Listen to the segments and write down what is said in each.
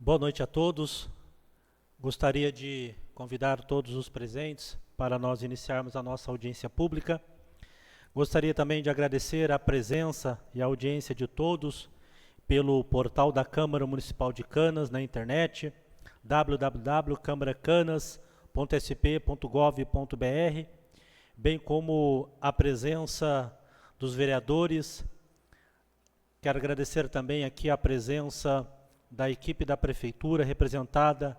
Boa noite a todos. Gostaria de convidar todos os presentes para nós iniciarmos a nossa audiência pública. Gostaria também de agradecer a presença e a audiência de todos pelo portal da Câmara Municipal de Canas na internet, www.camaracanas.sp.gov.br, bem como a presença dos vereadores. Quero agradecer também aqui a presença da equipe da Prefeitura, representada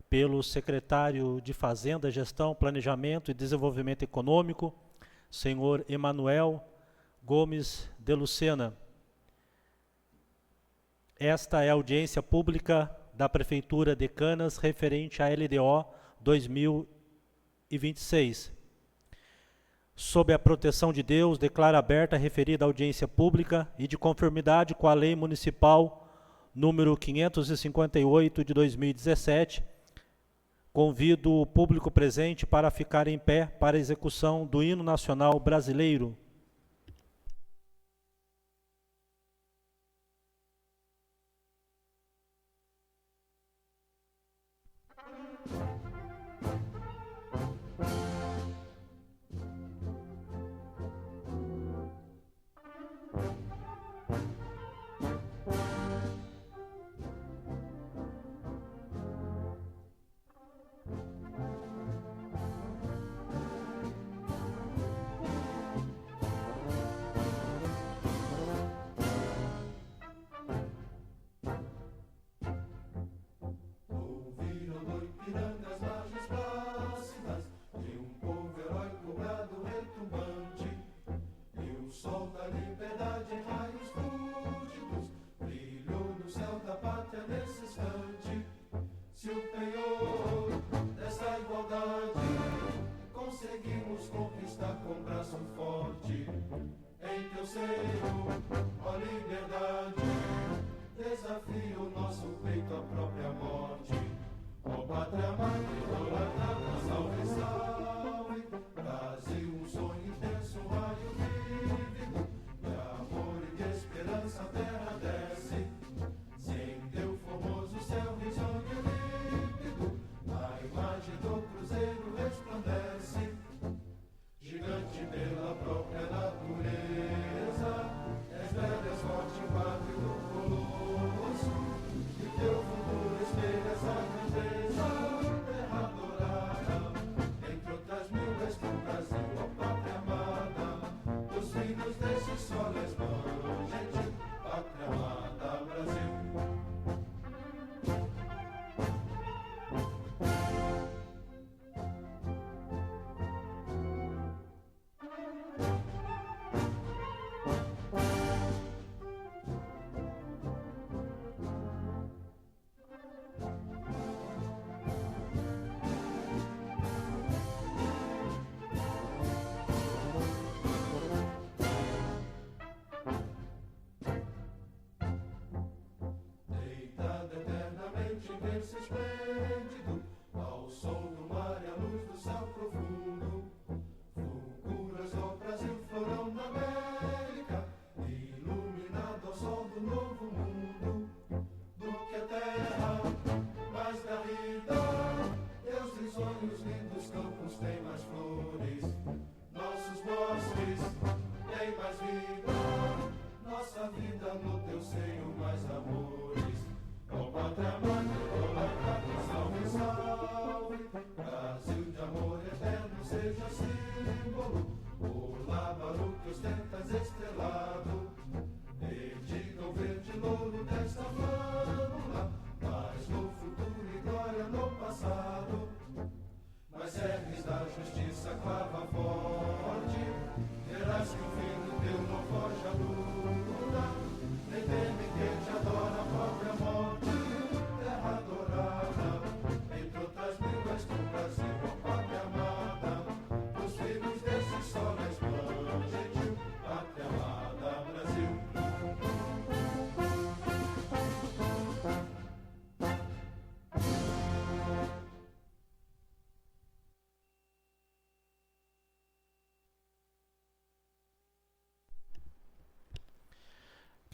pelo secretário de Fazenda, Gestão, Planejamento e Desenvolvimento Econômico, senhor Emanuel Gomes de Lucena. Esta é a audiência pública da Prefeitura de Canas referente à LDO 2026. Sob a proteção de Deus, declaro aberta a referida audiência pública e de conformidade com a Lei Municipal número 558 de 2017, convido o público presente para ficar em pé para a execução do Hino Nacional Brasileiro.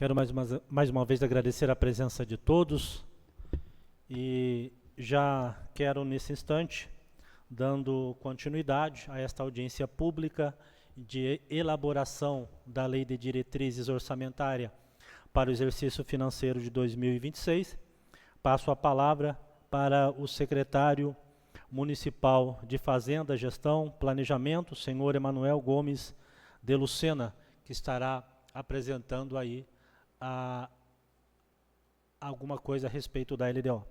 Quero mais uma vez agradecer a presença de todos E já quero, nesse instante, dando continuidade a esta audiência pública de elaboração da Lei de Diretrizes Orçamentária para o exercício financeiro de 2026, passo a palavra para o secretário municipal de Fazenda, Gestão, Planejamento, senhor Emanuel Gomes de Lucena, que estará apresentando aí alguma coisa a respeito da LDO.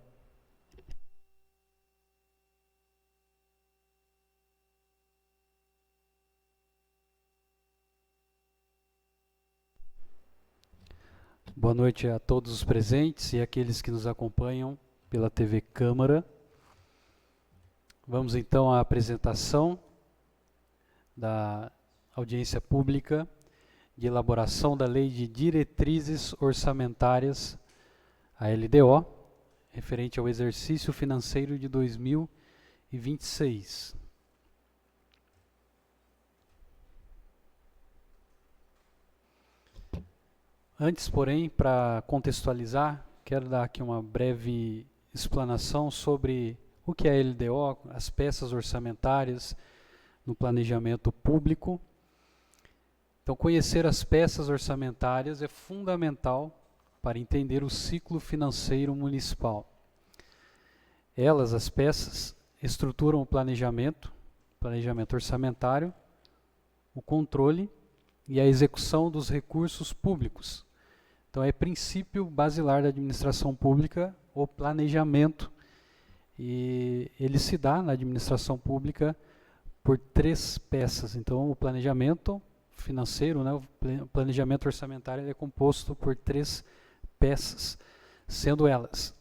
Boa noite a todos os presentes e aqueles que nos acompanham pela TV Câmara. Vamos então à apresentação da audiência pública de elaboração da Lei de Diretrizes Orçamentárias, a LDO, referente ao exercício financeiro de 2026. Antes, porém, para contextualizar, quero dar aqui uma breve explanação sobre o que é a LDO, as peças orçamentárias no planejamento público. Então, conhecer as peças orçamentárias é fundamental para entender o ciclo financeiro municipal. Elas, as peças, estruturam o planejamento orçamentário, o controle e a execução dos recursos públicos. Então, é princípio basilar da administração pública o planejamento, e ele se dá na administração pública por 3 peças. Então, o planejamento financeiro, né, o planejamento orçamentário, ele é composto por 3 peças, sendo elas: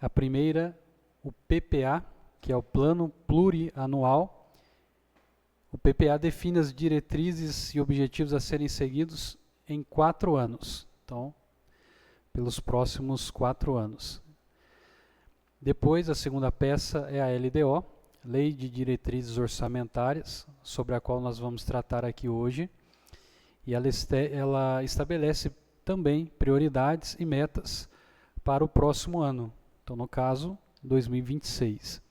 a primeira, o PPA, que é o Plano Plurianual. O PPA define as diretrizes e objetivos a serem seguidos em 4 anos. Então, pelos próximos 4 anos. Depois, a segunda peça é a LDO, Lei de Diretrizes Orçamentárias, sobre a qual nós vamos tratar aqui hoje. E ela estabelece também prioridades e metas para o próximo ano. Então, no caso, 2026.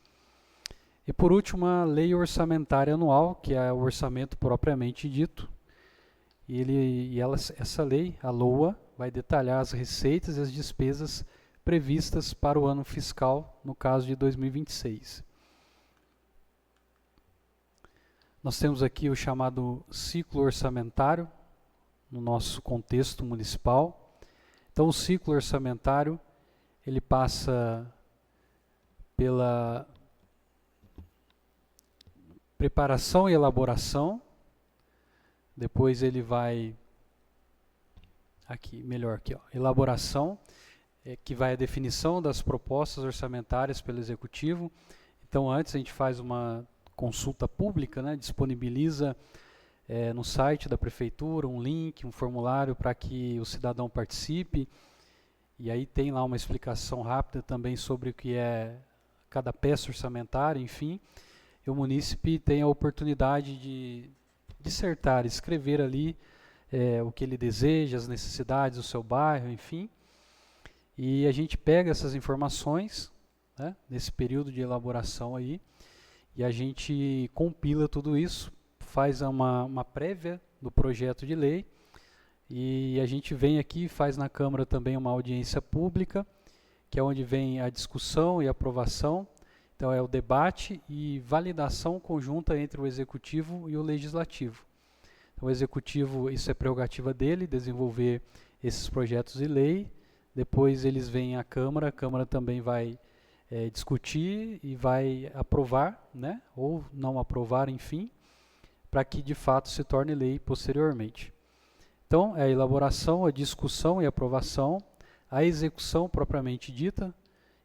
E por último, a Lei Orçamentária Anual, que é o orçamento propriamente dito. Essa lei, a LOA, vai detalhar as receitas e as despesas previstas para o ano fiscal, no caso de 2026. Nós temos aqui o chamado ciclo orçamentário, no nosso contexto municipal. Então, o ciclo orçamentário, ele passa pela preparação e elaboração, depois ele vai, elaboração, que vai a definição das propostas orçamentárias pelo Executivo. Então, antes a gente faz uma consulta pública, né, disponibiliza no site da Prefeitura um link, um formulário para que o cidadão participe, e aí tem lá uma explicação rápida também sobre o que é cada peça orçamentária, enfim. E o munícipe tem a oportunidade de dissertar, escrever ali o que ele deseja, as necessidades do seu bairro, enfim. E a gente pega essas informações, né, nesse período de elaboração aí, e a gente compila tudo isso, faz uma prévia do projeto de lei, e a gente vem aqui e faz na Câmara também uma audiência pública, que é onde vem a discussão e aprovação. Então, é o debate e validação conjunta entre o Executivo e o Legislativo. Então, o Executivo, isso é prerrogativa dele, desenvolver esses projetos de lei. Depois eles vêm à Câmara, a Câmara também vai discutir e vai aprovar, né, ou não aprovar, enfim, para que de fato se torne lei posteriormente. Então, é a elaboração, a discussão e aprovação, a execução propriamente dita,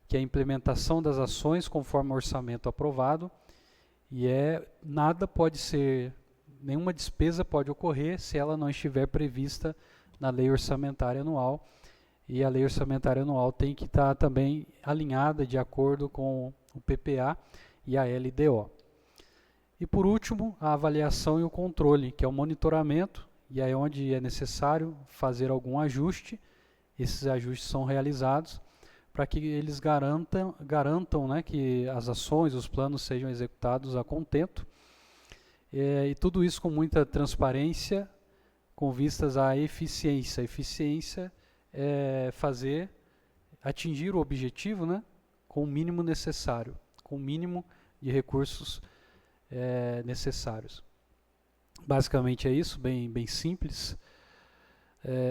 que é a implementação das ações conforme o orçamento aprovado, e nenhuma despesa pode ocorrer se ela não estiver prevista na Lei Orçamentária Anual, e a Lei Orçamentária Anual tem que estar também alinhada de acordo com o PPA e a LDO. E por último, a avaliação e o controle, que é o monitoramento, e aí onde é necessário fazer algum ajuste, esses ajustes são realizados, para que eles garantam, né, que as ações, os planos sejam executados a contento, e tudo isso com muita transparência, com vistas à eficiência. A eficiência é atingir o objetivo, né, com o mínimo necessário, com o mínimo de recursos necessários. Basicamente é isso, bem simples.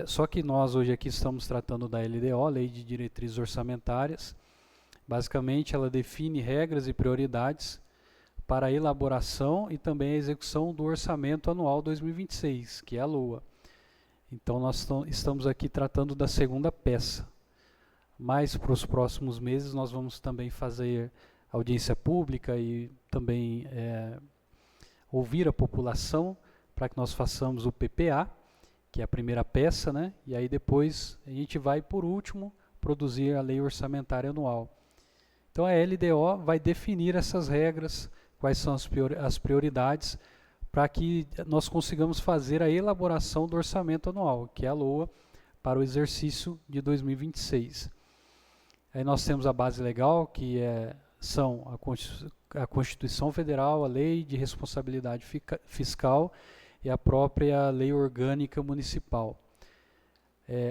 Só que nós hoje aqui estamos tratando da LDO, Lei de Diretrizes Orçamentárias. Basicamente ela define regras e prioridades para a elaboração e também a execução do Orçamento Anual 2026, que é a LOA. Então nós estamos aqui tratando da segunda peça. Mas para os próximos meses nós vamos também fazer audiência pública e também ouvir a população para que nós façamos o PPA, que é a primeira peça, né? E aí depois a gente vai, por último, produzir a Lei Orçamentária Anual. Então a LDO vai definir essas regras, quais são as prioridades, para que nós consigamos fazer a elaboração do Orçamento Anual, que é a LOA, para o exercício de 2026. Aí nós temos a base legal, que são a Constituição Federal, a Lei de Responsabilidade Fiscal e a própria Lei Orgânica Municipal.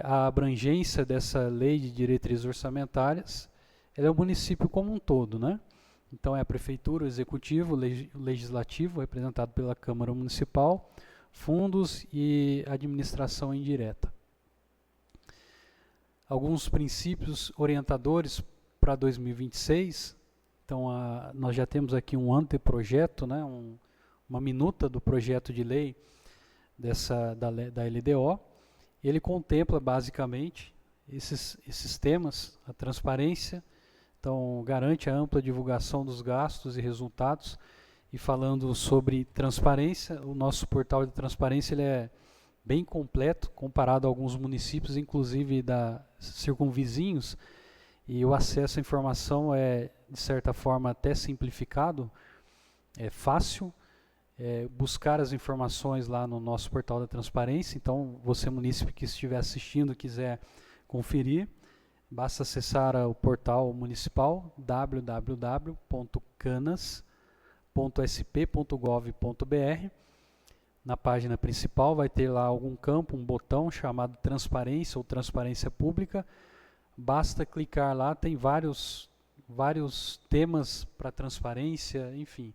A abrangência dessa Lei de Diretrizes Orçamentárias é o município como um todo, né? Então é a Prefeitura, o Executivo, o Legislativo, representado pela Câmara Municipal, fundos e administração indireta. Alguns princípios orientadores para 2026. Então, nós já temos aqui um anteprojeto, né, uma minuta do projeto de lei da LDO. Ele contempla, basicamente, esses temas: a transparência, então garante a ampla divulgação dos gastos e resultados. E falando sobre transparência, o nosso portal de transparência ele é bem completo, comparado a alguns municípios, inclusive circunvizinhos, e o acesso à informação é, de certa forma, até simplificado, é fácil buscar as informações lá no nosso portal da transparência. Então, você, munícipe que estiver assistindo, quiser conferir, basta acessar o portal municipal www.canas.sp.gov.br. Na página principal vai ter lá algum campo, um botão chamado Transparência ou Transparência Pública. Basta clicar lá, tem vários temas para transparência, enfim,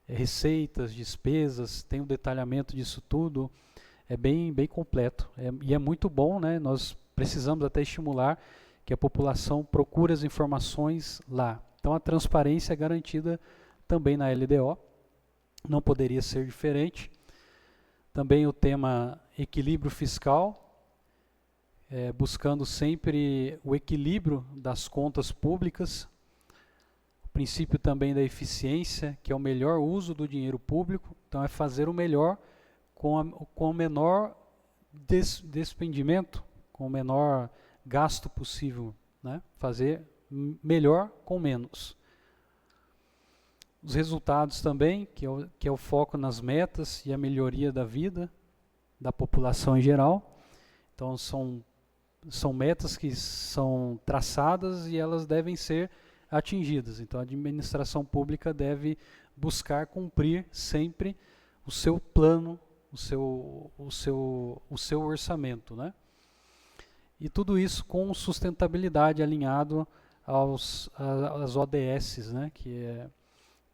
receitas, despesas, tem um detalhamento disso tudo, é bem completo. E é muito bom, né? Nós precisamos até estimular que a população procure as informações lá. Então a transparência é garantida também na LDO, não poderia ser diferente. Também o tema equilíbrio fiscal, buscando sempre o equilíbrio das contas públicas. O princípio também da eficiência, que é o melhor uso do dinheiro público. Então é fazer o melhor com o menor despendimento, com o menor gasto possível, né? Fazer melhor com menos. Os resultados também, que é o foco nas metas e a melhoria da vida da população em geral. Então são metas que são traçadas e elas devem ser atingidas. Então a administração pública deve buscar cumprir sempre o seu plano, o seu orçamento, né? E tudo isso com sustentabilidade alinhado às ODS, né? Que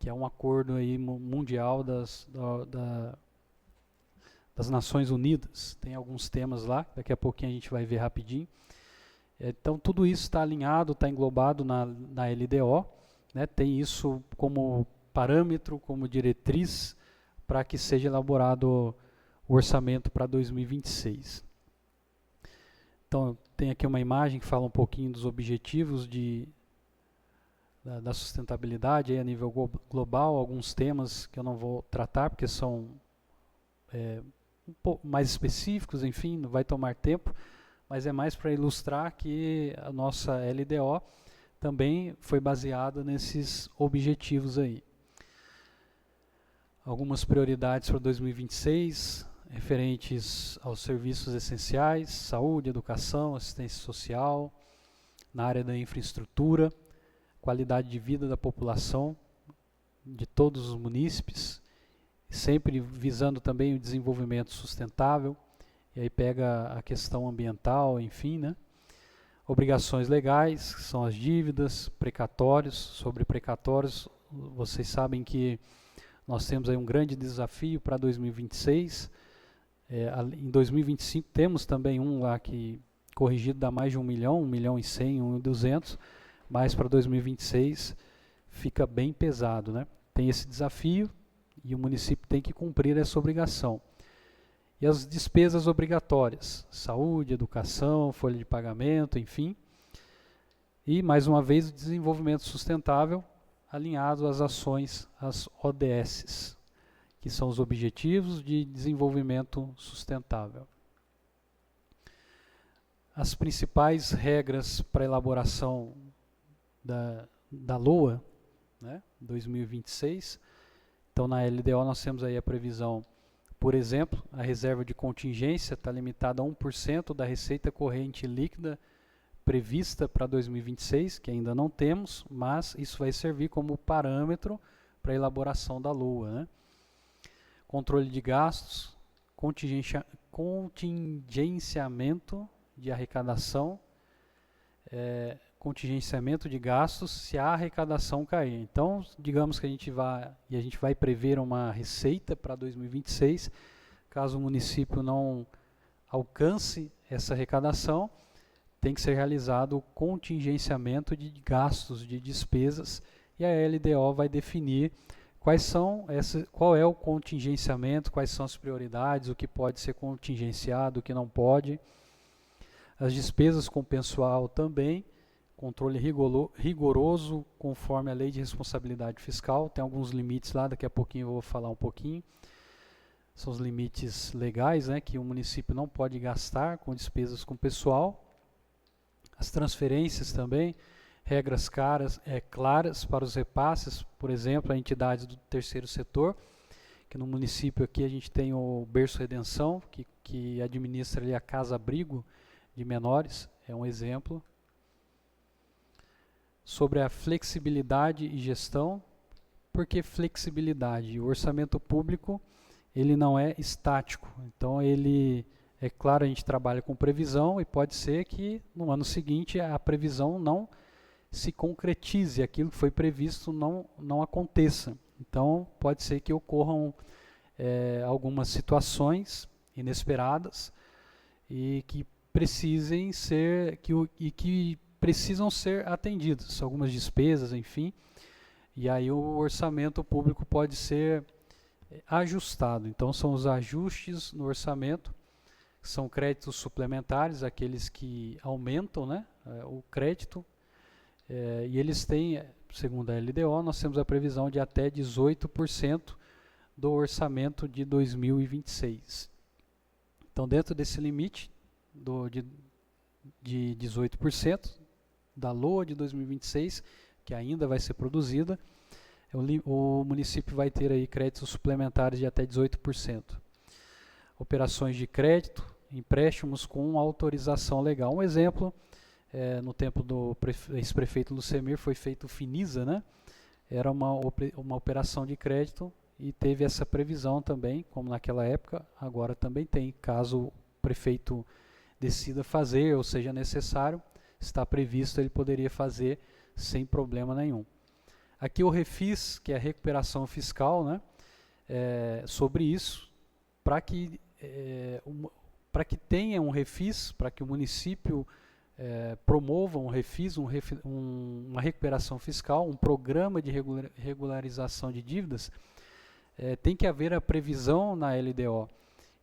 é um acordo aí mundial das Nações Unidas. Tem alguns temas lá, daqui a pouquinho a gente vai ver rapidinho. Então tudo isso está alinhado, está englobado na LDO, né? Tem isso como parâmetro, como diretriz, para que seja elaborado o orçamento para 2026. Então tem aqui uma imagem que fala um pouquinho dos objetivos da sustentabilidade aí a nível global, alguns temas que eu não vou tratar porque são um pouco mais específicos, enfim, não vai tomar tempo, mas é mais para ilustrar que a nossa LDO também foi baseada nesses objetivos aí. Algumas prioridades para 2026, referentes aos serviços essenciais, saúde, educação, assistência social, na área da infraestrutura, qualidade de vida da população, de todos os munícipes, sempre visando também o desenvolvimento sustentável, e aí pega a questão ambiental, enfim, né? Obrigações legais, que são as dívidas, precatórios. Sobre precatórios, vocês sabem que nós temos aí um grande desafio para 2026. Em 2025 temos também um lá que corrigido dá mais de 1 milhão, 1.100.000, 1.200.000, mas para 2026 fica bem pesado, né? Tem esse desafio e o município tem que cumprir essa obrigação. E as despesas obrigatórias, saúde, educação, folha de pagamento, enfim. E, mais uma vez, o desenvolvimento sustentável alinhado às ações, às ODSs, que são os Objetivos de Desenvolvimento Sustentável. As principais regras para a elaboração da LOA, né, 2026. Então, na LDO nós temos aí a previsão. Por exemplo, a reserva de contingência está limitada a 1% da receita corrente líquida prevista para 2026, que ainda não temos, mas isso vai servir como parâmetro para a elaboração da LOA, né? Controle de gastos, contingenciamento de arrecadação, contingenciamento de gastos se a arrecadação cair. Então, digamos que a gente vai prever uma receita para 2026, caso o município não alcance essa arrecadação, tem que ser realizado o contingenciamento de gastos, de despesas, e a LDO vai definir qual é o contingenciamento, quais são as prioridades, o que pode ser contingenciado, o que não pode. As despesas com pessoal também, controle rigoroso conforme a Lei de Responsabilidade Fiscal, tem alguns limites lá, daqui a pouquinho eu vou falar um pouquinho. São os limites legais, né, que o município não pode gastar com despesas com pessoal. As transferências também, regras claras para os repasses, por exemplo, a entidades do terceiro setor, que no município aqui a gente tem o Berço Redenção, que administra ali a casa-abrigo de menores, é um exemplo. Sobre a flexibilidade e gestão. Por que flexibilidade? O orçamento público, ele não é estático. Então, é claro, a gente trabalha com previsão e pode ser que no ano seguinte a previsão não se concretize, aquilo que foi previsto não aconteça. Então, pode ser que ocorram algumas situações inesperadas e que precisam ser atendidas, algumas despesas, enfim, e aí o orçamento público pode ser ajustado. Então, são os ajustes no orçamento, são créditos suplementares, aqueles que aumentam, né, o crédito, e eles têm, segundo a LDO, nós temos a previsão de até 18% do orçamento de 2026. Então, dentro desse limite de 18%, da LOA de 2026, que ainda vai ser produzida, o município vai ter aí créditos suplementares de até 18%. Operações de crédito, empréstimos com autorização legal. Um exemplo, no tempo do ex-prefeito Lucemir, foi feito o Finisa, né? Era uma operação de crédito e teve essa previsão também, como naquela época, agora também tem. Caso o prefeito decida fazer ou seja necessário, está previsto, ele poderia fazer sem problema nenhum. Aqui o refis, que é a recuperação fiscal, né? Sobre isso, para que tenha um refis, para que o município promova um refis, uma recuperação fiscal, um programa de regularização de dívidas, tem que haver a previsão na LDO.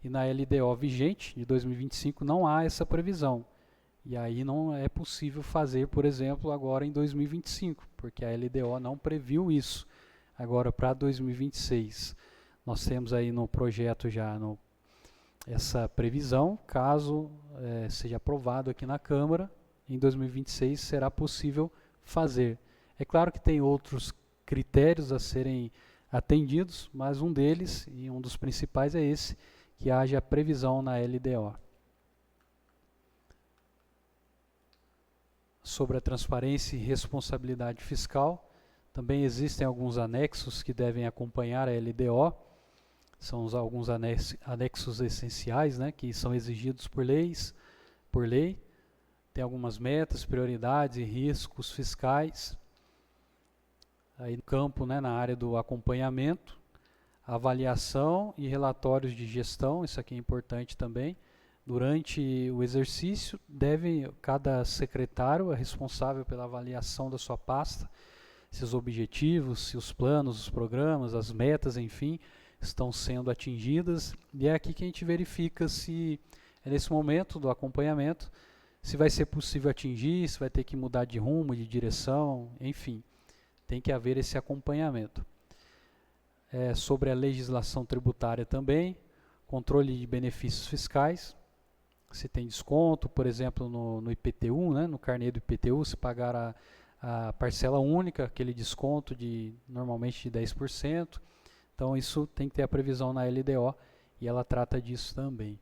E na LDO vigente, de 2025, não há essa previsão. E aí não é possível fazer, por exemplo, agora em 2025, porque a LDO não previu isso. Agora, para 2026, nós temos aí no projeto já essa previsão, caso seja aprovado aqui na Câmara, em 2026 será possível fazer. É claro que tem outros critérios a serem atendidos, mas um deles, e um dos principais, é esse, que haja previsão na LDO. sobre a transparência e responsabilidade fiscal. Também existem alguns anexos que devem acompanhar a LDO, são alguns anexos essenciais, né, que são exigidos por lei. Tem algumas metas, prioridades e riscos fiscais. Aí no campo, né, na área do acompanhamento, avaliação e relatórios de gestão, isso aqui é importante também. Durante o exercício, cada secretário é responsável pela avaliação da sua pasta, se os objetivos, se os planos, os programas, as metas, enfim, estão sendo atingidas. E é aqui que a gente verifica se, nesse momento do acompanhamento, se vai ser possível atingir, se vai ter que mudar de rumo, de direção, enfim, tem que haver esse acompanhamento. Sobre a legislação tributária também, controle de benefícios fiscais, se tem desconto, por exemplo, no IPTU, né, no carnê do IPTU, se pagar a parcela única, aquele desconto normalmente de 10%, então isso tem que ter a previsão na LDO e ela trata disso também.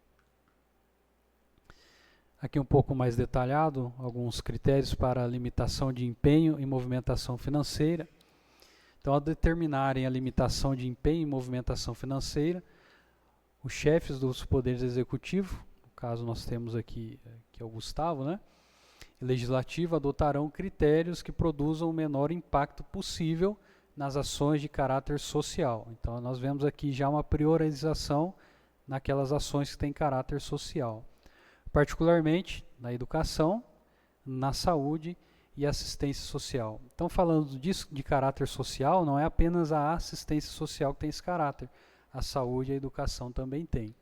Aqui um pouco mais detalhado, alguns critérios para a limitação de empenho e movimentação financeira. Então, ao determinarem a limitação de empenho e movimentação financeira, os chefes dos poderes executivos, no caso nós temos aqui, que é o Gustavo, né, e legislativo, adotarão critérios que produzam o menor impacto possível nas ações de caráter social. Então, nós vemos aqui já uma priorização naquelas ações que têm caráter social, particularmente na educação, na saúde e assistência social. Então, falando disso de caráter social, não é apenas a assistência social que tem esse caráter, a saúde e a educação também tem.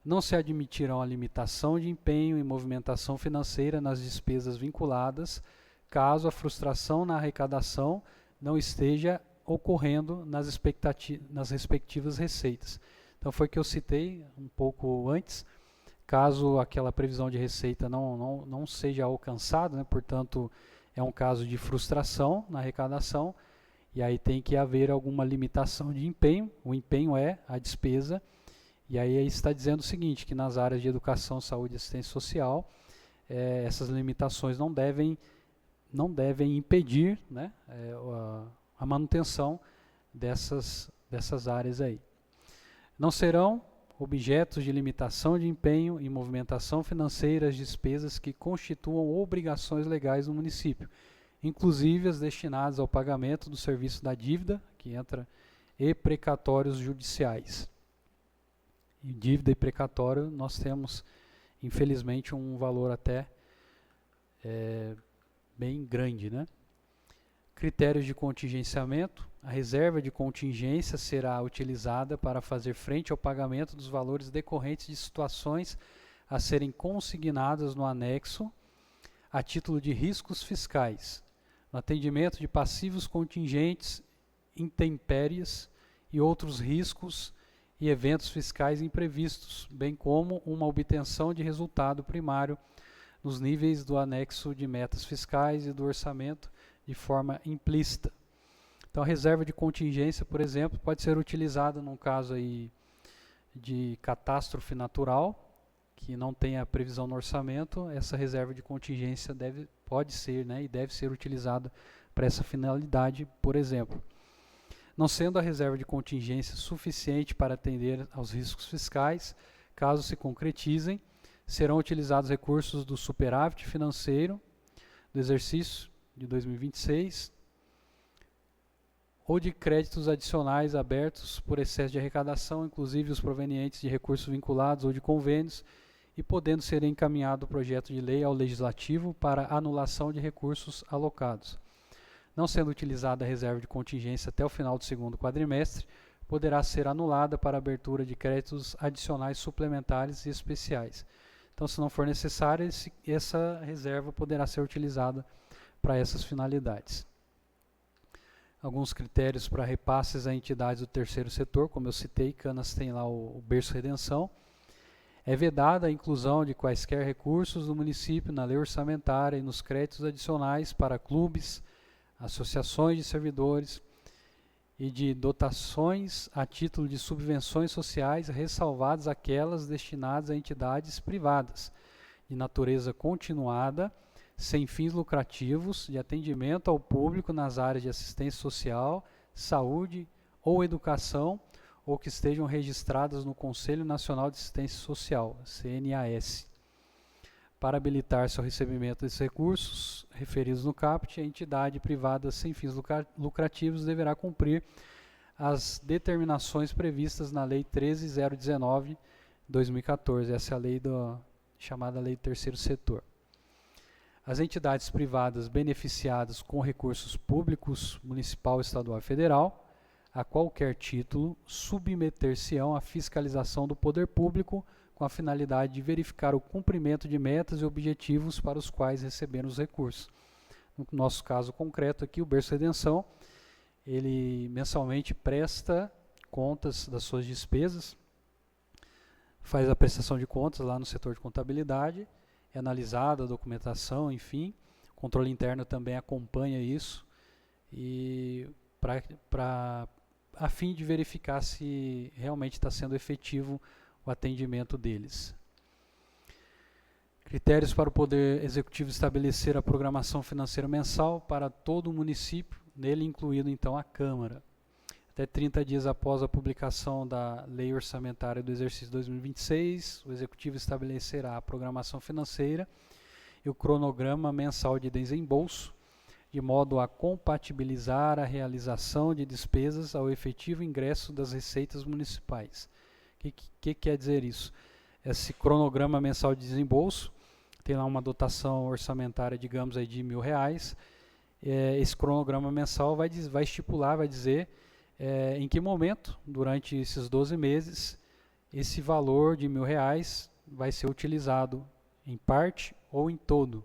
Não se admitirão a limitação de empenho e movimentação financeira nas despesas vinculadas, caso a frustração na arrecadação não esteja ocorrendo nas respectivas receitas. Então, foi o que eu citei um pouco antes. Caso aquela previsão de receita não seja alcançada, né, portanto, é um caso de frustração na arrecadação, e aí tem que haver alguma limitação de empenho. O empenho é a despesa, e aí está dizendo o seguinte, que nas áreas de educação, saúde e assistência social, essas limitações não devem impedir, né, a manutenção dessas áreas aí. Não serão objetos de limitação de empenho e movimentação financeira as despesas que constituam obrigações legais no município, inclusive as destinadas ao pagamento do serviço da dívida, que entra, e precatórios judiciais. E dívida e precatório nós temos, infelizmente, um valor até bem grande, né? Critérios de contingenciamento. A reserva de contingência será utilizada para fazer frente ao pagamento dos valores decorrentes de situações a serem consignadas no anexo a título de riscos fiscais, no atendimento de passivos contingentes, intempéries e outros riscos e eventos fiscais imprevistos, bem como uma obtenção de resultado primário nos níveis do anexo de metas fiscais e do orçamento de forma implícita. Então, a reserva de contingência, por exemplo, pode ser utilizada num caso aí de catástrofe natural, que não tem a previsão no orçamento. Essa reserva de contingência pode ser, né, e deve ser utilizada para essa finalidade, por exemplo. Não sendo a reserva de contingência suficiente para atender aos riscos fiscais, caso se concretizem, serão utilizados recursos do superávit financeiro do exercício de 2026 ou de créditos adicionais abertos por excesso de arrecadação, inclusive os provenientes de recursos vinculados ou de convênios, e podendo ser encaminhado o projeto de lei ao Legislativo para anulação de recursos alocados. Não sendo utilizada a reserva de contingência até o final do segundo quadrimestre, poderá ser anulada para abertura de créditos adicionais suplementares e especiais. Então, se não for necessário, essa reserva poderá ser utilizada para essas finalidades. Alguns critérios para repasses a entidades do terceiro setor, como eu citei, Canas tem lá o berço redenção. É vedada a inclusão de quaisquer recursos do município na lei orçamentária e nos créditos adicionais para clubes, associações de servidores e de dotações a título de subvenções sociais, ressalvadas aquelas destinadas a entidades privadas de natureza continuada, sem fins lucrativos de atendimento ao público nas áreas de assistência social, saúde ou educação, ou que estejam registradas no Conselho Nacional de Assistência Social, CNAS. Para habilitar-se ao recebimento desses recursos referidos no caput, a entidade privada sem fins lucrativos deverá cumprir as determinações previstas na Lei 13.019, 2014. Essa é a lei chamada Lei do Terceiro Setor. As entidades privadas beneficiadas com recursos públicos, municipal, estadual e federal, a qualquer título, submeter-se-ão à fiscalização do poder público com a finalidade de verificar o cumprimento de metas e objetivos para os quais receberam os recursos. No nosso caso concreto aqui, o Berço Redenção, ele mensalmente presta contas das suas despesas, faz a prestação de contas lá no setor de contabilidade, é analisada a documentação, enfim, o controle interno também acompanha isso, e a fim de verificar se realmente está sendo efetivo o atendimento deles. Critérios para o Poder Executivo estabelecer a programação financeira mensal para todo o município, nele incluído então a Câmara. Até 30 dias após a publicação da Lei Orçamentária do Exercício 2026, o Executivo estabelecerá a programação financeira e o cronograma mensal de desembolso, de modo a compatibilizar a realização de despesas ao efetivo ingresso das receitas municipais. O que quer dizer isso? Esse cronograma mensal de desembolso tem lá uma dotação orçamentária, digamos, aí de R$1.000. Esse cronograma mensal vai estipular, vai dizer em que momento, durante esses 12 meses, esse valor de R$1.000 vai ser utilizado em parte ou em todo.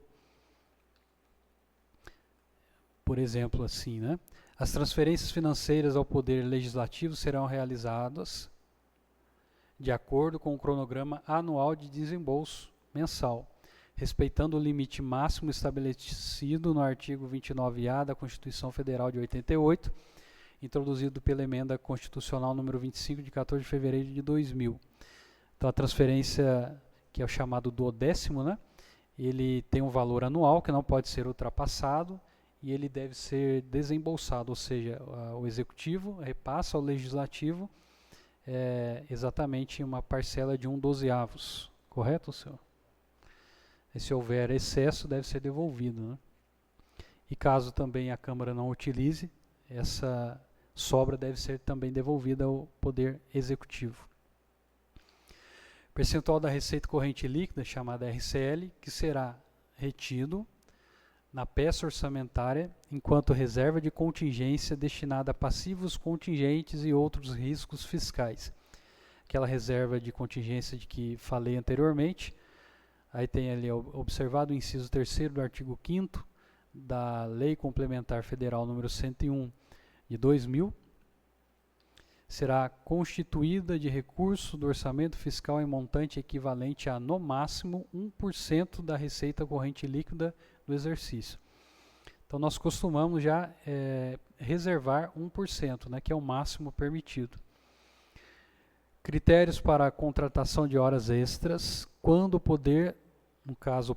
Por exemplo, assim, né? As transferências financeiras ao Poder Legislativo serão realizadas de acordo com o cronograma anual de desembolso mensal, respeitando o limite máximo estabelecido no artigo 29A da Constituição Federal de 88, introduzido pela emenda constitucional número 25 de 14 de fevereiro de 2000. Então a transferência, que é o chamado duodécimo, né? Ele tem um valor anual que não pode ser ultrapassado, e ele deve ser desembolsado, ou seja, o Executivo repassa ao Legislativo exatamente uma parcela de 1/12, correto, senhor? E se houver excesso, deve ser devolvido, né? E caso também a Câmara não utilize, essa sobra deve ser também devolvida ao Poder Executivo. Percentual da receita corrente líquida, chamada RCL, que será retido na peça orçamentária enquanto reserva de contingência destinada a passivos contingentes e outros riscos fiscais. Aquela reserva de contingência de que falei anteriormente, aí tem ali observado o inciso 3º do artigo 5º da Lei Complementar Federal número 101 de 2000, será constituída de recurso do orçamento fiscal em montante equivalente a, no máximo, 1% da receita corrente líquida do exercício. Então, nós costumamos já reservar 1%, né, que é o máximo permitido. Critérios para a contratação de horas extras, quando o poder, no caso,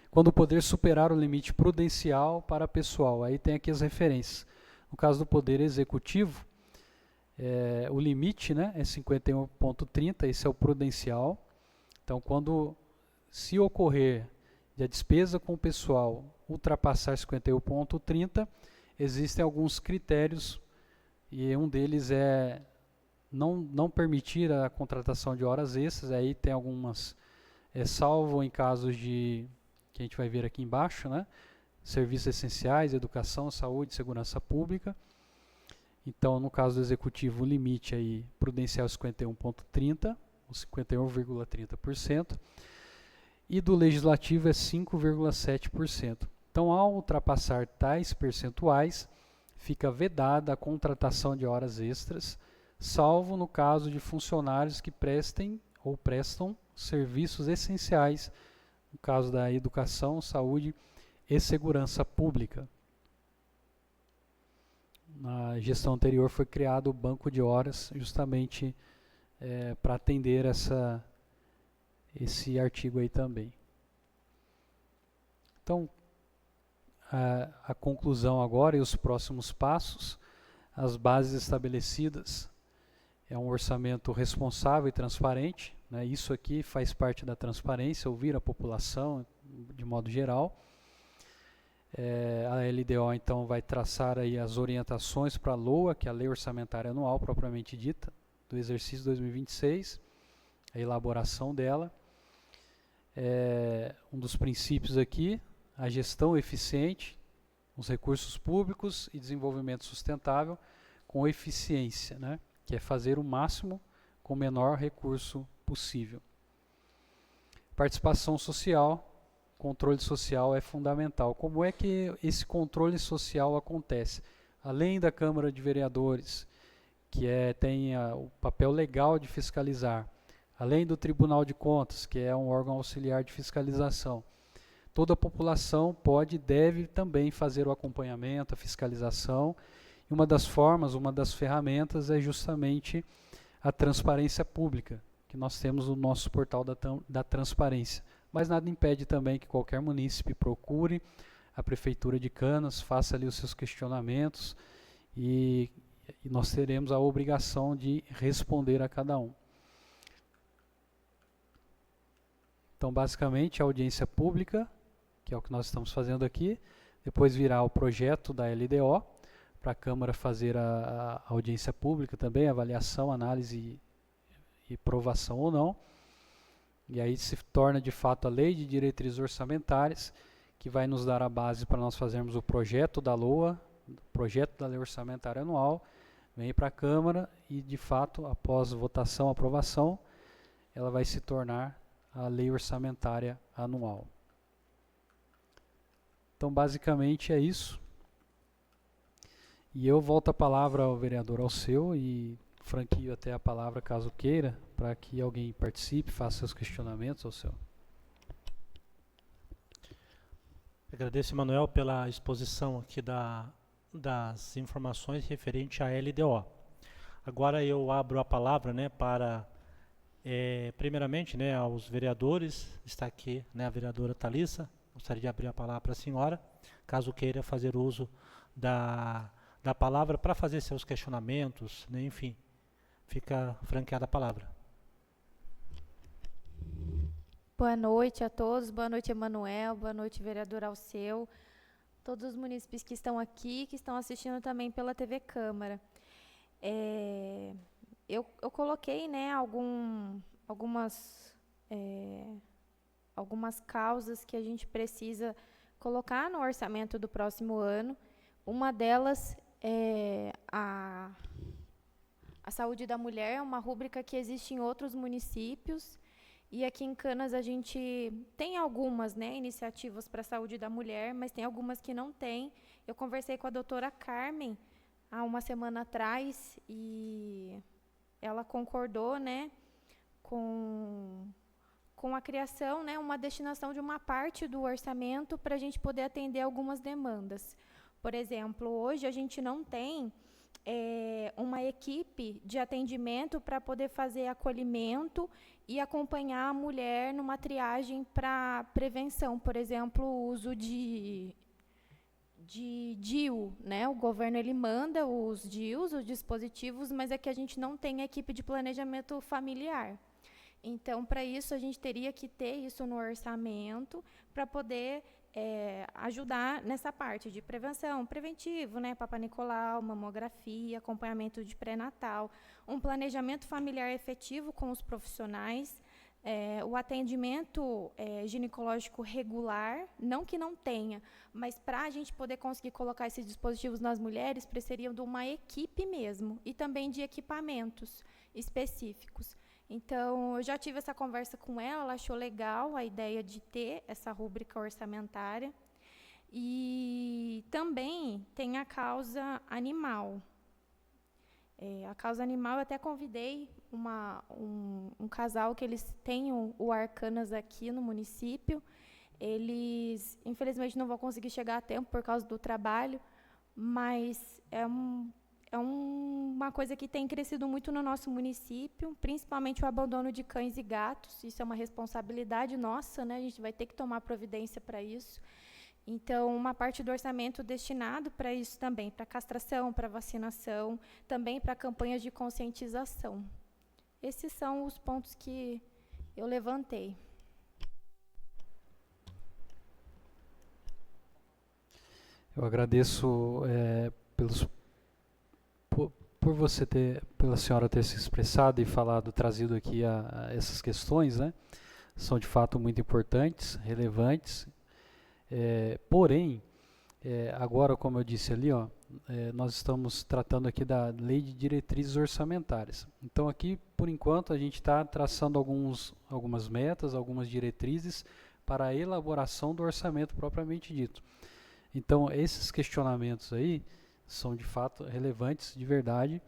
quando o poder superar o limite prudencial para pessoal. Aí tem aqui as referências. No caso do Poder Executivo, o limite, né, é 51,30, esse é o prudencial. Então, se ocorrer de a despesa com o pessoal ultrapassar 51,30, existem alguns critérios, e um deles é não permitir a contratação de horas extras. Aí tem algumas, salvo em casos de, que a gente vai ver aqui embaixo, né, serviços essenciais, educação, saúde, segurança pública. Então, no caso do Executivo, o limite aí prudencial é 51,30, ou 51,30%, e do Legislativo é 5,7%. Então, ao ultrapassar tais percentuais, fica vedada a contratação de horas extras, salvo no caso de funcionários que prestem ou prestam serviços essenciais, no caso da educação, saúde e segurança pública. Na gestão anterior foi criado o banco de horas justamente para atender esse artigo aí também. Então, a conclusão agora e os próximos passos, as bases estabelecidas, é um orçamento responsável e transparente, né? Isso aqui faz parte da transparência, ouvir a população de modo geral. A LDO então vai traçar aí as orientações para a LOA, que é a Lei Orçamentária Anual propriamente dita, do exercício 2026, a elaboração dela. Um dos princípios aqui, a gestão eficiente, os recursos públicos e desenvolvimento sustentável com eficiência, né? Que é fazer o máximo com o menor recurso possível. Participação social, controle social é fundamental. Como é que esse controle social acontece? Além da Câmara de Vereadores, que tem o papel legal de fiscalizar, além do Tribunal de Contas, que é um órgão auxiliar de fiscalização, toda a população pode e deve também fazer o acompanhamento, a fiscalização. E uma das formas, uma das ferramentas é justamente a transparência pública, que nós temos no nosso portal da transparência. Mas nada impede também que qualquer munícipe procure a Prefeitura de Canas, faça ali os seus questionamentos e nós teremos a obrigação de responder a cada um. Então, basicamente, a audiência pública, que é o que nós estamos fazendo aqui, depois virá o projeto da LDO, para a Câmara fazer a audiência pública também, avaliação, análise e aprovação ou não. E aí se torna de fato a Lei de Diretrizes Orçamentárias, que vai nos dar a base para nós fazermos o projeto da LOA, o projeto da Lei Orçamentária Anual, vem para a Câmara e de fato, após votação, aprovação, ela vai se tornar a Lei Orçamentária Anual. Então, basicamente é isso. E eu volto a palavra ao vereador Alceu e franquio até a palavra, caso queira, para que alguém participe, faça seus questionamentos, Alceu. Agradeço, Manuel, pela exposição aqui das informações referente à LDO. Agora eu abro a palavra, né, para, primeiramente, né, aos vereadores. Está aqui, né, a vereadora Thalissa. Gostaria de abrir a palavra para a senhora, caso queira fazer uso da palavra para fazer seus questionamentos, né, enfim, fica franqueada a palavra. Boa noite a todos, boa noite, Emanuel, boa noite, vereador Alceu, todos os munícipes que estão aqui, que estão assistindo também pela TV Câmara. Eu coloquei, né, algumas causas que a gente precisa colocar no orçamento do próximo ano. Uma delas é a saúde da mulher, é uma rúbrica que existe em outros municípios, e aqui em Canas a gente tem algumas, né, iniciativas para a saúde da mulher, mas tem algumas que não tem. Eu conversei com a doutora Carmen há uma semana atrás e ela concordou, né, com a criação, né, uma destinação de uma parte do orçamento para a gente poder atender algumas demandas. Por exemplo, hoje a gente não tem uma equipe de atendimento para poder fazer acolhimento e acompanhar a mulher numa triagem para prevenção. Por exemplo, o uso de DIU, né? O governo ele manda os DIUs, os dispositivos, mas é que a gente não tem equipe de planejamento familiar. Então, para isso, a gente teria que ter isso no orçamento para poder ajudar nessa parte de prevenção, preventivo, né? Papa Nicolau, mamografia, acompanhamento de pré-natal, um planejamento familiar efetivo com os profissionais, o atendimento ginecológico regular, não que não tenha, mas para a gente poder conseguir colocar esses dispositivos nas mulheres, precisaria de uma equipe mesmo, e também de equipamentos específicos. Então, eu já tive essa conversa com ela achou legal a ideia de ter essa rúbrica orçamentária. E também tem a causa animal. A causa animal, eu até convidei um casal que eles têm o Arcanas aqui no município. Eles, infelizmente, não vão conseguir chegar a tempo por causa do trabalho, mas é uma coisa que tem crescido muito no nosso município, principalmente o abandono de cães e gatos. Isso é uma responsabilidade nossa, né? A gente vai ter que tomar providência para isso. Então, uma parte do orçamento destinado para isso também, para castração, para vacinação, também para campanhas de conscientização. Esses são os pontos que eu levantei. Eu agradeço por pela senhora ter se expressado e falado, trazido aqui a essas questões, né? São de fato muito importantes, relevantes. Porém, agora, como eu disse ali, nós estamos tratando aqui da Lei de Diretrizes Orçamentárias. Então, aqui, por enquanto, a gente está traçando algumas metas, algumas diretrizes para a elaboração do orçamento propriamente dito. Então, esses questionamentos aí são de fato relevantes, de verdade,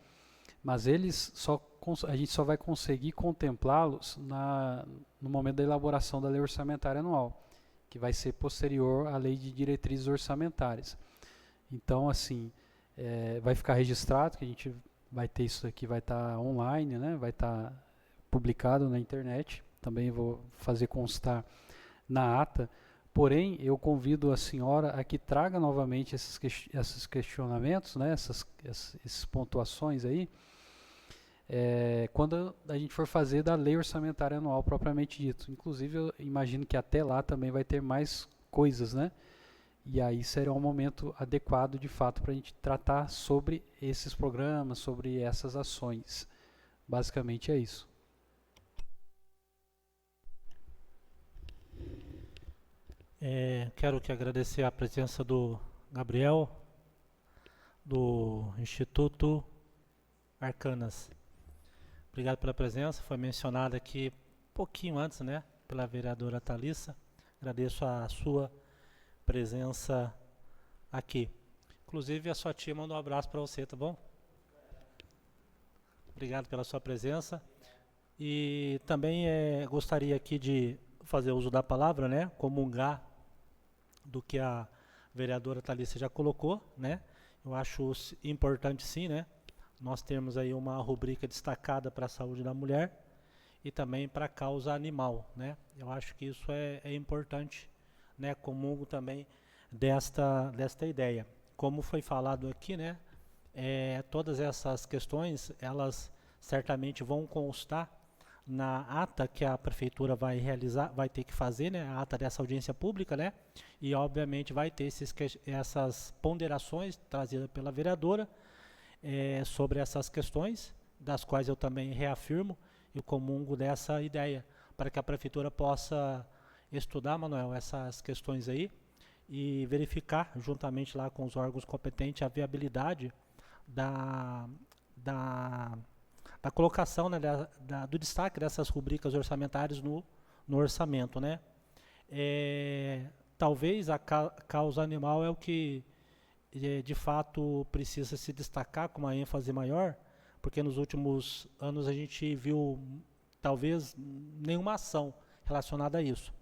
mas a gente só vai conseguir contemplá-los no momento da elaboração da Lei Orçamentária Anual, que vai ser posterior à Lei de Diretrizes Orçamentárias. Então, assim, vai ficar registrado que a gente vai ter isso aqui, vai estar online, né? Vai estar publicado na internet. Também vou fazer constar na ata. Porém, eu convido a senhora a que traga novamente esses questionamentos, né? Essas pontuações aí, quando a gente for fazer da Lei Orçamentária Anual propriamente dito. Inclusive, eu imagino que até lá também vai ter mais coisas, né? E aí será um momento adequado, de fato, para a gente tratar sobre esses programas, sobre essas ações. Basicamente é isso. Quero agradecer a presença do Gabriel, do Instituto Arcanas. Obrigado pela presença, foi mencionada aqui um pouquinho antes, né, pela vereadora Thalissa. Agradeço a sua presença aqui. Inclusive, a sua tia mandou um abraço para você, tá bom? Obrigado pela sua presença. E também gostaria aqui de fazer uso da palavra, né, comungar do que a vereadora Thalissa já colocou, né? Eu acho importante, sim, né, nós temos aí uma rubrica destacada para a saúde da mulher e também para a causa animal, né? Eu acho que isso é importante, né? Comungo também desta ideia. Como foi falado aqui, né? Todas essas questões, elas certamente vão constar na ata que a prefeitura vai realizar, vai ter que fazer, né? A ata dessa audiência pública, né? E obviamente vai ter essas ponderações trazidas pela vereadora sobre essas questões, das quais eu também reafirmo e comungo dessa ideia, para que a prefeitura possa estudar, Manuel, essas questões aí e verificar, juntamente lá com os órgãos competentes, a viabilidade da colocação, né, do destaque dessas rubricas orçamentárias no orçamento, né? Talvez a causa animal é o que de fato precisa se destacar com uma ênfase maior, porque nos últimos anos a gente viu talvez nenhuma ação relacionada a isso.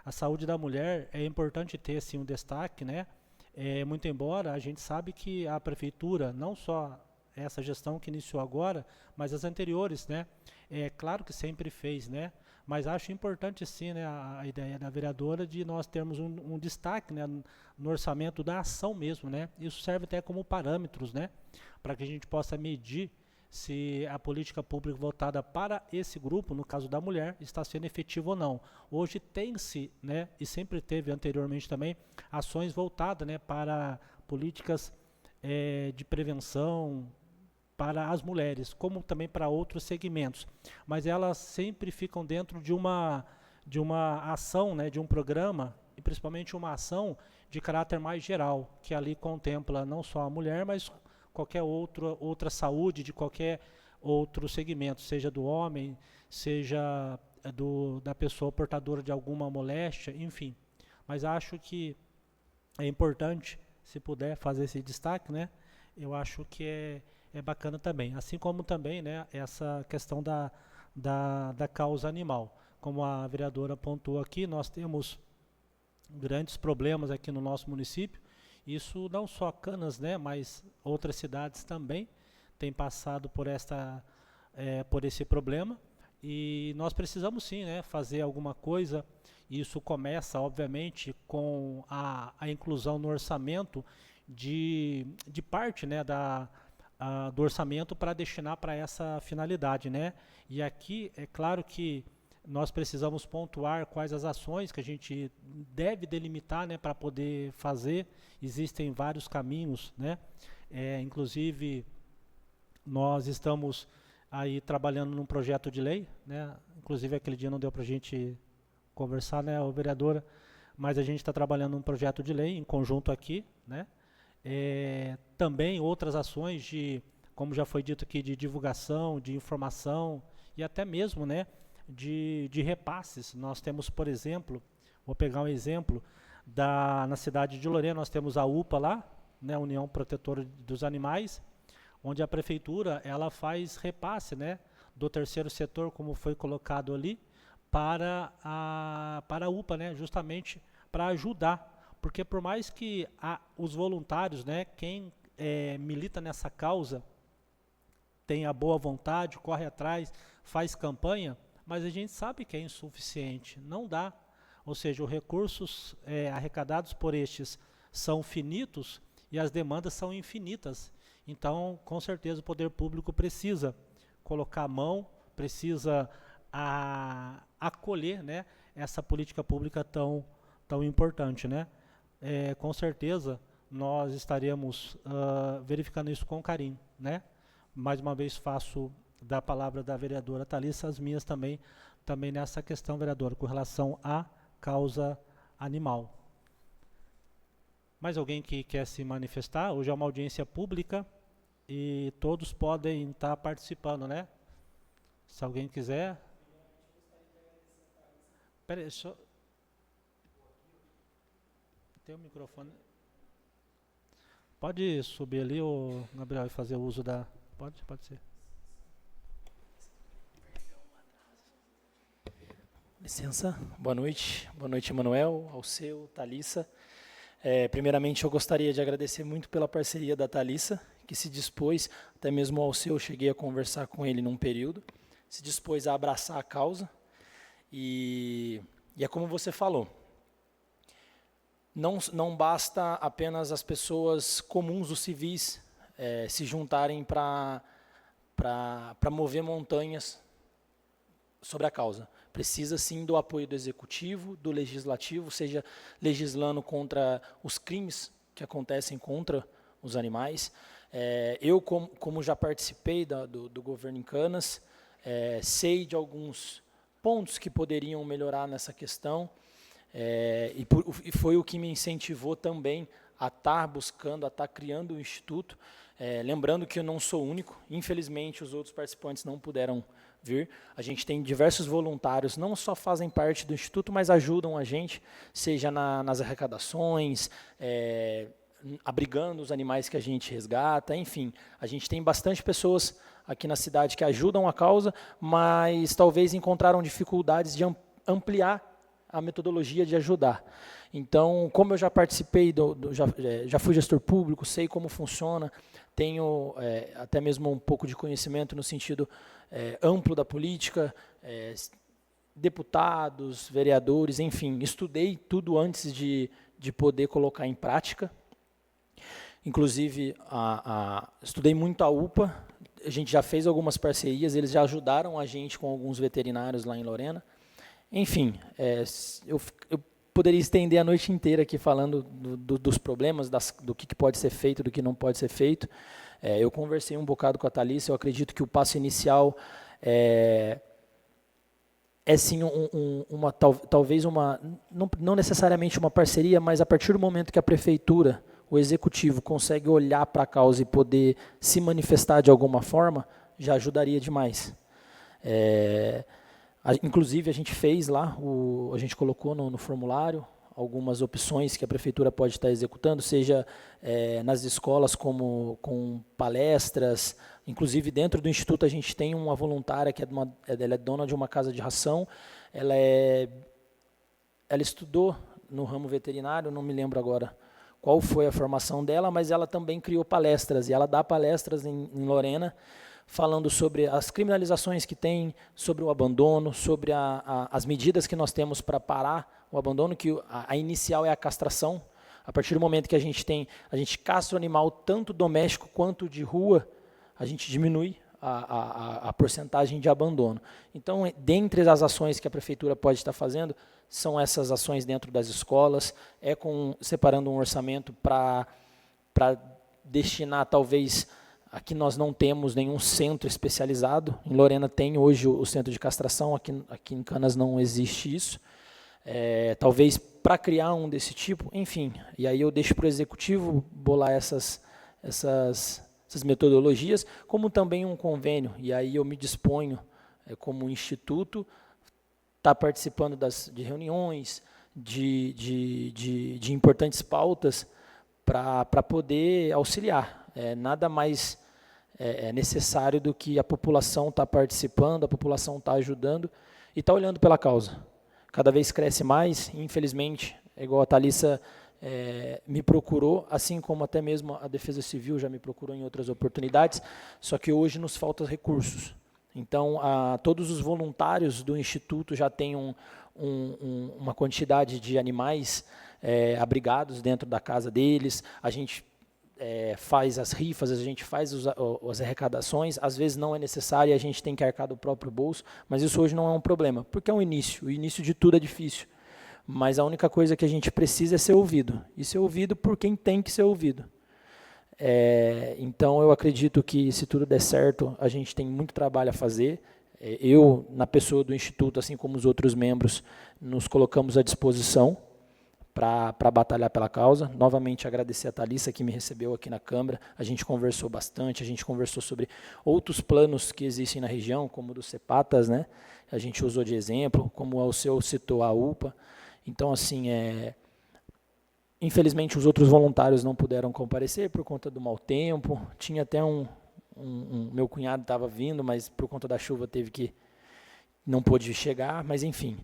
A saúde da mulher é importante ter sim um destaque, né? Muito embora a gente sabe que a prefeitura, não só essa gestão que iniciou agora, mas as anteriores, né? Claro que sempre fez, né? Mas acho importante sim, né, a ideia da vereadora de nós termos um destaque, né, no orçamento da ação mesmo, né? Isso serve até como parâmetros, né, para que a gente possa medir se a política pública voltada para esse grupo, no caso da mulher, está sendo efetiva ou não. Hoje tem-se, né, e sempre teve anteriormente também, ações voltadas, né, para políticas de prevenção para as mulheres, como também para outros segmentos, mas elas sempre ficam dentro de uma ação, né, de um programa, e principalmente uma ação de caráter mais geral, que ali contempla não só a mulher, mas qualquer outra saúde de qualquer outro segmento, seja do homem, seja da pessoa portadora de alguma moléstia, enfim. Mas acho que é importante, se puder fazer esse destaque, né? Eu acho que é bacana também. Assim como também, né, essa questão da causa animal. Como a vereadora apontou aqui, nós temos grandes problemas aqui no nosso município. Isso não só Canas, né, mas outras cidades também têm passado por esse problema. E nós precisamos sim, né, fazer alguma coisa Isso começa, obviamente, com a inclusão no orçamento de parte, né, do orçamento para destinar para essa finalidade, né? E aqui é claro que nós precisamos pontuar quais as ações que a gente deve delimitar, né, para poder fazer. Existem vários caminhos, né? Inclusive nós estamos aí trabalhando num projeto de lei, né? Inclusive aquele dia não deu para a gente conversar, né, vereadora, mas a gente está trabalhando num projeto de lei em conjunto aqui, né? Também outras ações de, como já foi dito aqui, de divulgação, de informação e até mesmo, né, de repasses. Nós temos, por exemplo, vou pegar um exemplo, na cidade de Lorena, nós temos a UPA lá, né, União Protetora dos Animais, onde a prefeitura ela faz repasse, né, do terceiro setor, como foi colocado ali, para a UPA, né, justamente para ajudar, porque por mais que os voluntários, né, quem milita nessa causa, tenha boa vontade, corre atrás, faz campanha, mas a gente sabe que é insuficiente, não dá. Ou seja, os recursos arrecadados por estes são finitos e as demandas são infinitas. Então, com certeza, o poder público precisa colocar a mão, precisa acolher, né, essa política pública tão importante, né? Com certeza, nós estaremos verificando isso com carinho, né? Mais uma vez faço da palavra da vereadora Thalissa as minhas também nessa questão, vereadora, com relação à causa animal. Mais alguém que quer se manifestar? Hoje é uma audiência pública e todos podem estar participando, né? Se alguém quiser. Espera aí, só... Tem o microfone. Pode subir ali, o Gabriel, e fazer o uso da... Pode ser. Licença, boa noite, Emanuel, Alceu, Thalissa. Primeiramente, eu gostaria de agradecer muito pela parceria da Thalissa, que se dispôs, até mesmo o Alceu, eu cheguei a conversar com ele num período, se dispôs a abraçar a causa, e é como você falou, não basta apenas as pessoas comuns, os civis, se juntarem para mover montanhas sobre a causa. Precisa sim do apoio do executivo, do legislativo, seja legislando contra os crimes que acontecem contra os animais. Eu, como já participei do governo em Canas, sei de alguns pontos que poderiam melhorar nessa questão, e foi o que me incentivou também a estar buscando, a estar criando o Instituto. Lembrando que eu não sou único, infelizmente os outros participantes não puderam vir. A gente tem diversos voluntários, não só fazem parte do Instituto, mas ajudam a gente, seja nas arrecadações, abrigando os animais que a gente resgata, enfim. A gente tem bastante pessoas aqui na cidade que ajudam a causa, mas talvez encontraram dificuldades de ampliar a metodologia de ajudar. Então, como eu já participei, já fui gestor público, sei como funciona, tenho até mesmo um pouco de conhecimento no sentido amplo da política, deputados, vereadores, enfim, estudei tudo antes de poder colocar em prática. Inclusive, estudei muito a UPA, a gente já fez algumas parcerias, eles já ajudaram a gente com alguns veterinários lá em Lorena. Enfim, eu poderia estender a noite inteira aqui falando dos problemas, do que pode ser feito, do que não pode ser feito. Eu conversei um bocado com a Thalissa, eu acredito que o passo inicial é sim talvez não necessariamente uma parceria, mas a partir do momento que a prefeitura, o executivo, consegue olhar para a causa e poder se manifestar de alguma forma, já ajudaria demais. Inclusive, a gente fez lá, a gente colocou no formulário algumas opções que a prefeitura pode estar executando, seja nas escolas com palestras, inclusive dentro do Instituto a gente tem uma voluntária que ela é dona de uma casa de ração, ela estudou no ramo veterinário, não me lembro agora qual foi a formação dela, mas ela também criou palestras, e ela dá palestras em Lorena falando sobre as criminalizações que tem, sobre o abandono, sobre as medidas que nós temos para parar o abandono, que a inicial é a castração. A partir do momento que a gente castra o animal, tanto doméstico quanto de rua, a gente diminui a porcentagem de abandono. Então, dentre as ações que a prefeitura pode estar fazendo, são essas ações dentro das escolas, separando um orçamento para destinar, talvez, aqui nós não temos nenhum centro especializado. Em Lorena tem hoje o centro de castração, aqui em Canas não existe isso. Talvez para criar um desse tipo, enfim. E aí eu deixo para o executivo bolar essas metodologias, como também um convênio. E aí eu me disponho, como instituto, estar participando de reuniões, de importantes pautas, para poder auxiliar. Nada mais necessário do que a população estar participando, a população estar ajudando e estar olhando pela causa. Cada vez cresce mais, infelizmente, igual a Thalissa me procurou, assim como até mesmo a Defesa Civil já me procurou em outras oportunidades, só que hoje nos faltam recursos. Então, todos os voluntários do Instituto já têm uma quantidade de animais abrigados dentro da casa deles, a gente faz as rifas, a gente faz as arrecadações, às vezes não é necessário e a gente tem que arcar do próprio bolso, mas isso hoje não é um problema, porque é o início de tudo é difícil, mas a única coisa que a gente precisa é ser ouvido, e ser ouvido por quem tem que ser ouvido. Então eu acredito que se tudo der certo, a gente tem muito trabalho a fazer, eu, na pessoa do Instituto, assim como os outros membros, nos colocamos à disposição para batalhar pela causa. Novamente agradecer a Thalissa que me recebeu aqui na Câmara, a gente conversou bastante, a gente conversou sobre outros planos que existem na região, como o do CEPATAS, né? A gente usou de exemplo, como o seu citou a UPA. Então, assim, infelizmente os outros voluntários não puderam comparecer por conta do mau tempo, tinha até meu cunhado estava vindo, mas por conta da chuva não pôde chegar, mas enfim.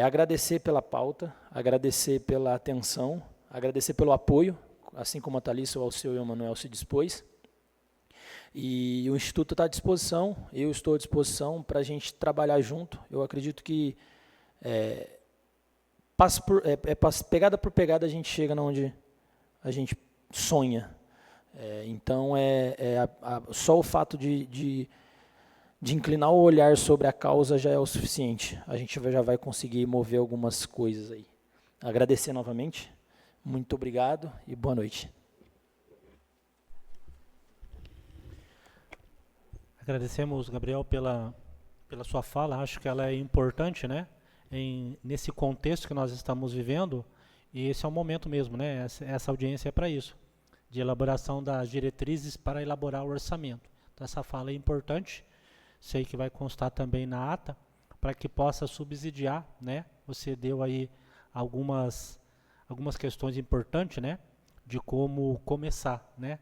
Agradecer pela pauta, agradecer pela atenção, agradecer pelo apoio, assim como a Thalissa, o Alceu e o Manuel se dispôs. E o Instituto está à disposição, eu estou à disposição para a gente trabalhar junto. Eu acredito que pegada por pegada a gente chega onde a gente sonha. Então, só o fato de inclinar o olhar sobre a causa já é o suficiente. A gente já vai conseguir mover algumas coisas aí. Agradecer novamente. Muito obrigado e boa noite. Agradecemos, Gabriel, pela sua fala. Acho que ela é importante, né? Nesse contexto que nós estamos vivendo, e esse é o momento mesmo, né? Essa audiência é para isso, de elaboração das diretrizes para elaborar o orçamento. Então, essa fala é importante. Sei que vai constar também na ata, para que possa subsidiar, né? Você deu aí algumas questões importantes, né? De como começar, né?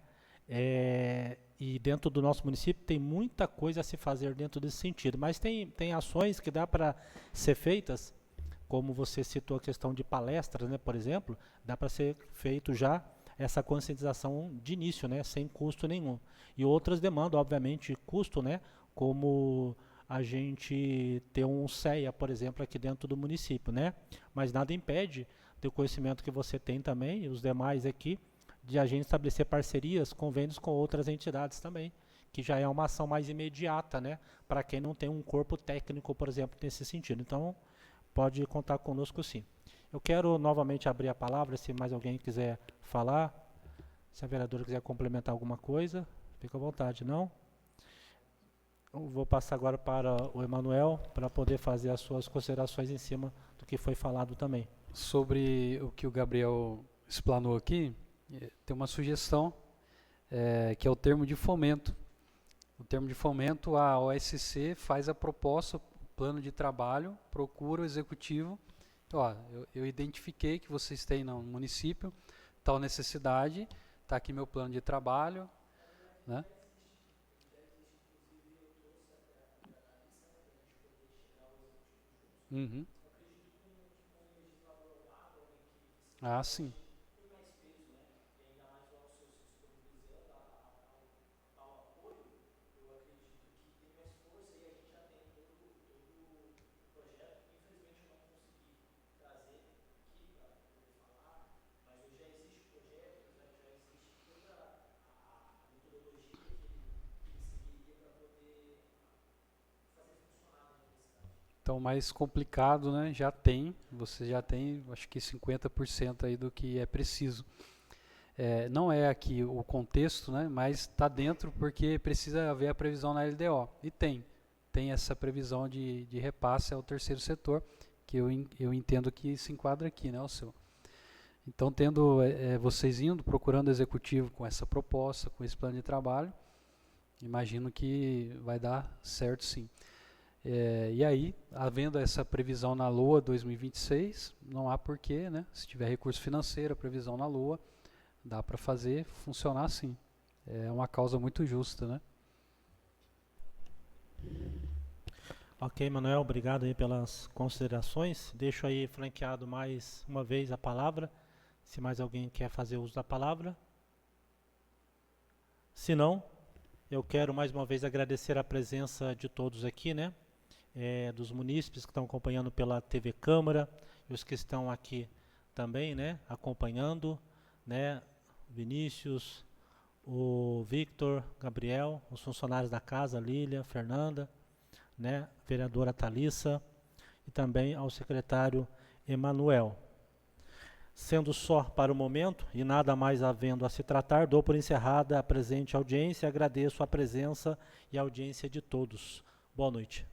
E dentro do nosso município tem muita coisa a se fazer dentro desse sentido, mas tem ações que dá para ser feitas, como você citou a questão de palestras, né? Por exemplo, dá para ser feito já essa conscientização de início, né? Sem custo nenhum. E outras demandam, obviamente, custo, né? Como a gente ter um CEA, por exemplo, aqui dentro do município, né? Mas nada impede do conhecimento que você tem também, e os demais aqui, de a gente estabelecer parcerias, convênios com outras entidades também, que já é uma ação mais imediata, né? Para quem não tem um corpo técnico, por exemplo, nesse sentido. Então, pode contar conosco sim. Eu quero novamente abrir a palavra, se mais alguém quiser falar, se a vereadora quiser complementar alguma coisa, fica à vontade, não? Eu vou passar agora para o Emanuel, para poder fazer as suas considerações em cima do que foi falado também. Sobre o que o Gabriel explanou aqui, tem uma sugestão, que é o termo de fomento. O termo de fomento, a OSC faz a proposta, o plano de trabalho, procura o executivo. Então, eu identifiquei que vocês têm no município tal necessidade, está aqui meu plano de trabalho, né? Uhum. Ah, sim. Então, mais complicado, né, já tem, você já tem, acho que 50% aí do que é preciso. Não é aqui o contexto, né, mas está dentro porque precisa haver a previsão na LDO. E tem essa previsão de repasse ao terceiro setor, que eu entendo que se enquadra aqui, né, o seu. Então, tendo vocês indo, procurando o executivo com essa proposta, com esse plano de trabalho, imagino que vai dar certo sim. E aí, havendo essa previsão na LOA 2026, não há porquê, né? Se tiver recurso financeiro, a previsão na LOA, dá para fazer funcionar sim. É uma causa muito justa, né? Ok, Manuel, obrigado aí pelas considerações. Deixo aí franqueado mais uma vez a palavra, se mais alguém quer fazer uso da palavra. Se não, eu quero mais uma vez agradecer a presença de todos aqui, né? Dos munícipes que estão acompanhando pela TV Câmara, e os que estão aqui também, né? Acompanhando, né? Vinícius, o Victor, Gabriel, os funcionários da casa, Lília, Fernanda, né? Vereadora Thalissa, e também ao secretário Emanuel. Sendo só para o momento, e nada mais havendo a se tratar, dou por encerrada a presente audiência e agradeço a presença e a audiência de todos. Boa noite.